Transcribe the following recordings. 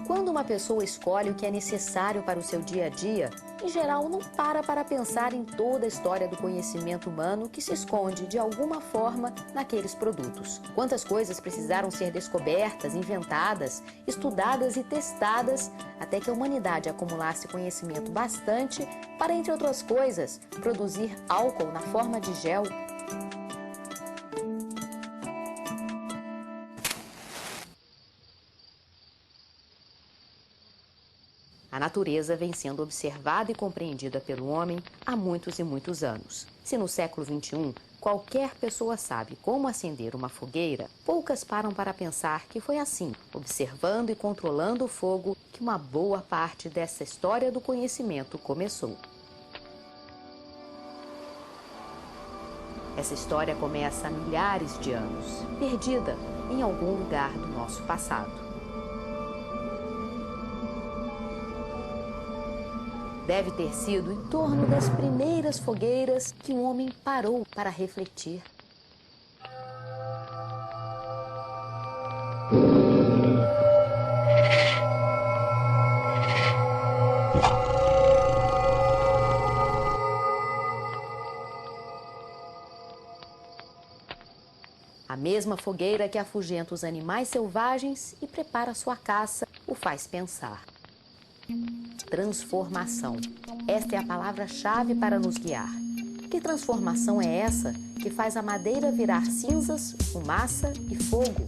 Quando uma pessoa escolhe o que é necessário para o seu dia a dia, em geral não para pensar em toda a história do conhecimento humano que se esconde de alguma forma naqueles produtos. Quantas coisas precisaram ser descobertas, inventadas, estudadas e testadas até que a humanidade acumulasse conhecimento bastante para, entre outras coisas, produzir álcool na forma de gel. A natureza vem sendo observada e compreendida pelo homem há muitos e muitos anos. Se no século XXI qualquer pessoa sabe como acender uma fogueira, poucas param para pensar que foi assim, observando e controlando o fogo, que uma boa parte dessa história do conhecimento começou. Essa história começa há milhares de anos, perdida em algum lugar do nosso passado. Deve ter sido em torno das primeiras fogueiras que o homem parou para refletir. A mesma fogueira que afugenta os animais selvagens e prepara sua caça o faz pensar. Transformação. Esta é a palavra-chave para nos guiar. Que transformação é essa que faz a madeira virar cinzas, fumaça e fogo?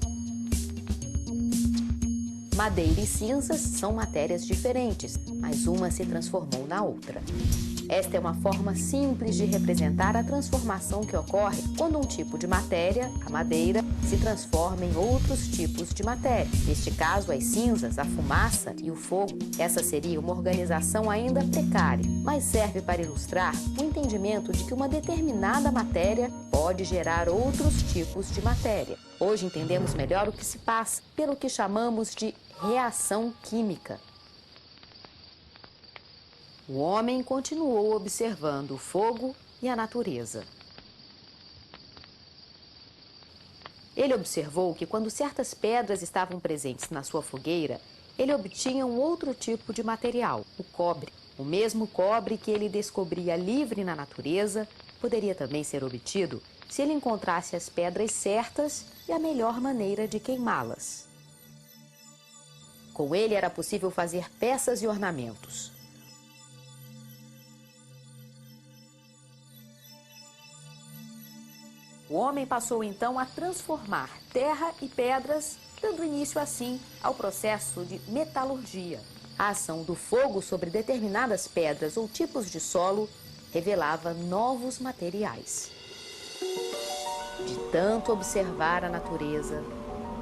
Madeira e cinzas são matérias diferentes, mas uma se transformou na outra. Esta é uma forma simples de representar a transformação que ocorre quando um tipo de matéria, a madeira, se transforma em outros tipos de matéria. Neste caso, as cinzas, a fumaça e o fogo. Essa seria uma organização ainda precária, mas serve para ilustrar o entendimento de que uma determinada matéria pode gerar outros tipos de matéria. Hoje entendemos melhor o que se passa pelo que chamamos de reação química. O homem continuou observando o fogo e a natureza. Ele observou que quando certas pedras estavam presentes na sua fogueira, ele obtinha um outro tipo de material, o cobre. O mesmo cobre que ele descobria livre na natureza poderia também ser obtido se ele encontrasse as pedras certas e a melhor maneira de queimá-las. Com ele era possível fazer peças e ornamentos. O homem passou então a transformar terra e pedras, dando início assim ao processo de metalurgia. A ação do fogo sobre determinadas pedras ou tipos de solo revelava novos materiais. De tanto observar a natureza,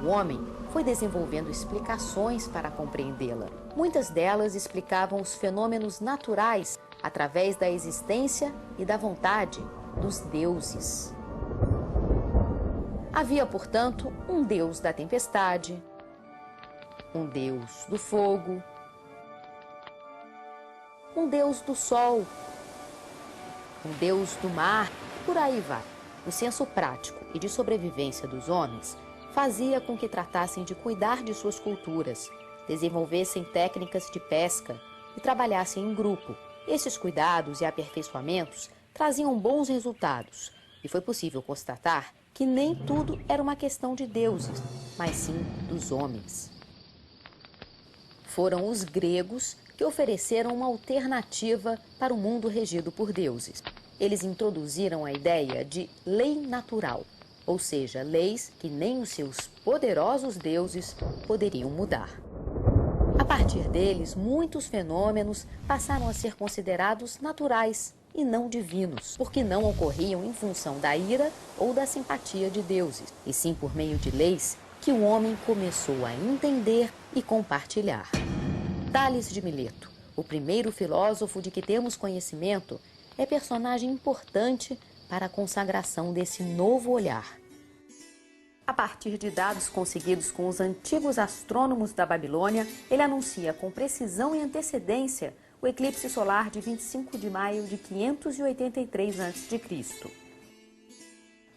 o homem foi desenvolvendo explicações para compreendê-la. Muitas delas explicavam os fenômenos naturais através da existência e da vontade dos deuses. Havia, portanto, um deus da tempestade, um deus do fogo, um deus do sol, um deus do mar, por aí vai. O senso prático e de sobrevivência dos homens fazia com que tratassem de cuidar de suas culturas, desenvolvessem técnicas de pesca e trabalhassem em grupo. Esses cuidados e aperfeiçoamentos traziam bons resultados e foi possível constatar que nem tudo era uma questão de deuses, mas sim dos homens. Foram os gregos que ofereceram uma alternativa para o mundo regido por deuses. Eles introduziram a ideia de lei natural, ou seja, leis que nem os seus poderosos deuses poderiam mudar. A partir deles, muitos fenômenos passaram a ser considerados naturais e não divinos, porque não ocorriam em função da ira ou da simpatia de deuses, e sim por meio de leis que o homem começou a entender e compartilhar. Tales de Mileto, o primeiro filósofo de que temos conhecimento, é personagem importante para a consagração desse novo olhar. A partir de dados conseguidos com os antigos astrônomos da Babilônia, ele anuncia com precisão e antecedência o eclipse solar de 25 de maio de 583 a.C.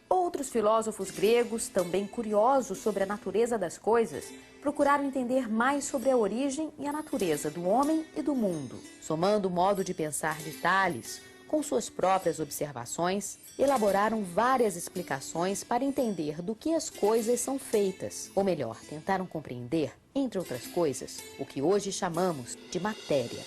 Outros filósofos gregos, também curiosos sobre a natureza das coisas, procuraram entender mais sobre a origem e a natureza do homem e do mundo. Somando o modo de pensar de Tales com suas próprias observações, elaboraram várias explicações para entender do que as coisas são feitas. Ou melhor, tentaram compreender, entre outras coisas, o que hoje chamamos de matéria.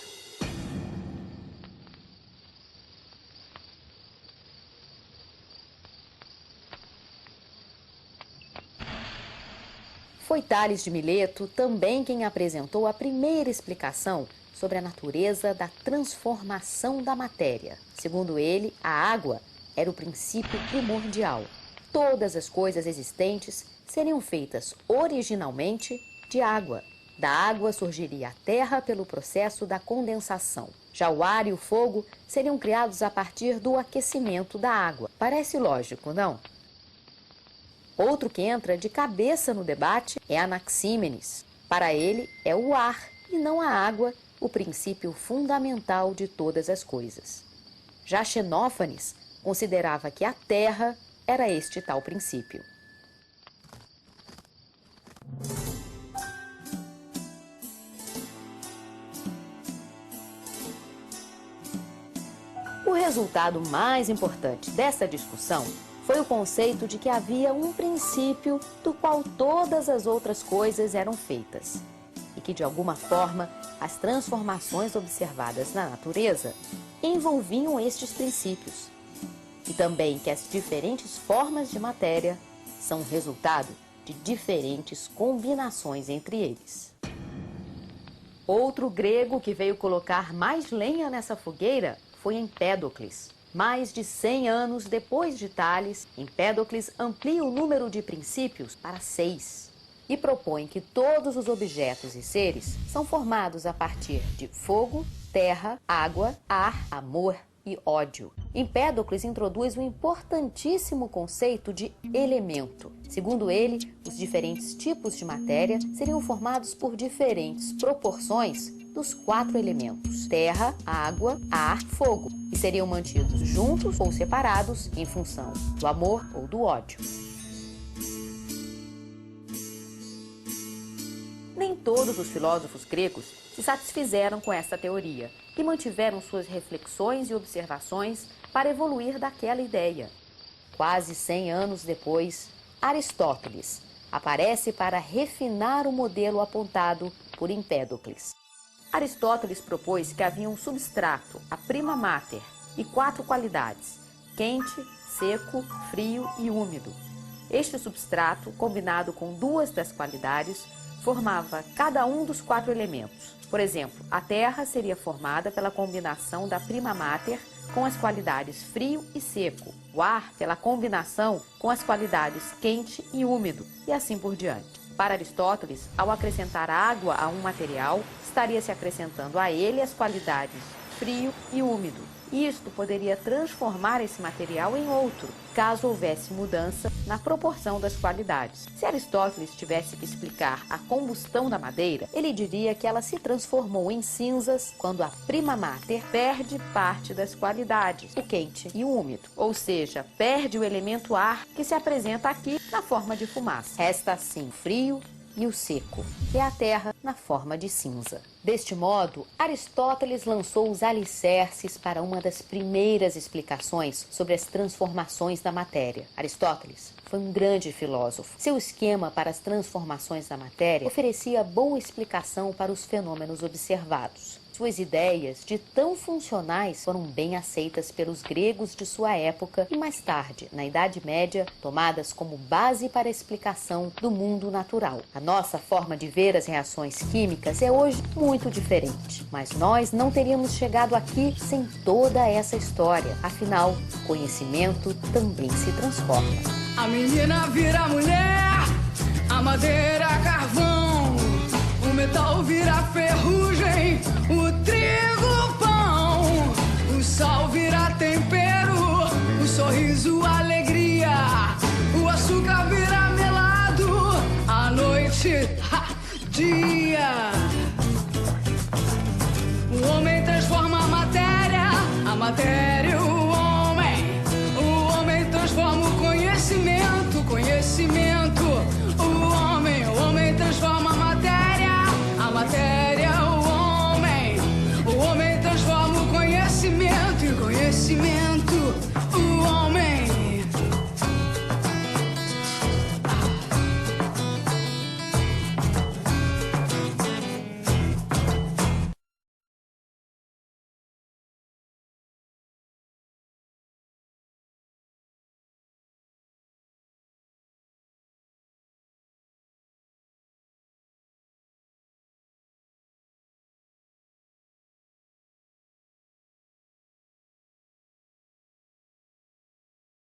Foi Tales de Mileto também quem apresentou a primeira explicação sobre a natureza da transformação da matéria. Segundo ele, a água era o princípio primordial. Todas as coisas existentes seriam feitas originalmente de água. Da água surgiria a terra pelo processo da condensação. Já o ar e o fogo seriam criados a partir do aquecimento da água. Parece lógico, não? Outro que entra de cabeça no debate é Anaxímenes. Para ele, é o ar e não a água o princípio fundamental de todas as coisas. Já Xenófanes considerava que a terra era este tal princípio. O resultado mais importante dessa discussão foi o conceito de que havia um princípio do qual todas as outras coisas eram feitas e que, de alguma forma, as transformações observadas na natureza envolviam estes princípios e também que as diferentes formas de matéria são resultado de diferentes combinações entre eles. Outro grego que veio colocar mais lenha nessa fogueira foi Empédocles. Mais de 100 anos depois de Tales, Empédocles amplia o número de princípios para 6 e propõe que todos os objetos e seres são formados a partir de fogo, terra, água, ar, amor e ódio. Empédocles introduz o importantíssimo conceito de elemento. Segundo ele, os diferentes tipos de matéria seriam formados por diferentes proporções dos 4 elementos: terra, água, ar, fogo, e seriam mantidos juntos ou separados em função do amor ou do ódio. Nem todos os filósofos gregos se satisfizeram com essa teoria e mantiveram suas reflexões e observações para evoluir daquela ideia. Quase 100 anos depois, Aristóteles aparece para refinar o modelo apontado por Empédocles. Aristóteles propôs que havia um substrato, a prima mater, e 4 qualidades: quente, seco, frio e úmido. Este substrato, combinado com 2 das qualidades, formava cada um dos 4 elementos. Por exemplo, a terra seria formada pela combinação da prima mater com as qualidades frio e seco, o ar pela combinação com as qualidades quente e úmido, e assim por diante. Para Aristóteles, ao acrescentar água a um material, estaria se acrescentando a ele as qualidades frio e úmido. Isto poderia transformar esse material em outro, caso houvesse mudança na proporção das qualidades. Se Aristóteles tivesse que explicar a combustão da madeira, ele diria que ela se transformou em cinzas quando a prima mater perde parte das qualidades, o quente e o úmido. Ou seja, perde o elemento ar que se apresenta aqui na forma de fumaça. Resta assim o frio e o seco, que é a terra na forma de cinza. Deste modo, Aristóteles lançou os alicerces para uma das primeiras explicações sobre as transformações da matéria. Aristóteles foi um grande filósofo. Seu esquema para as transformações da matéria oferecia boa explicação para os fenômenos observados. Suas ideias, de tão funcionais, foram bem aceitas pelos gregos de sua época e, mais tarde, na Idade Média, tomadas como base para a explicação do mundo natural. A nossa forma de ver as reações químicas é hoje muito diferente, mas nós não teríamos chegado aqui sem toda essa história. Afinal, conhecimento também se transforma. A menina vira mulher, a madeira carvão, o metal vira ferrugem.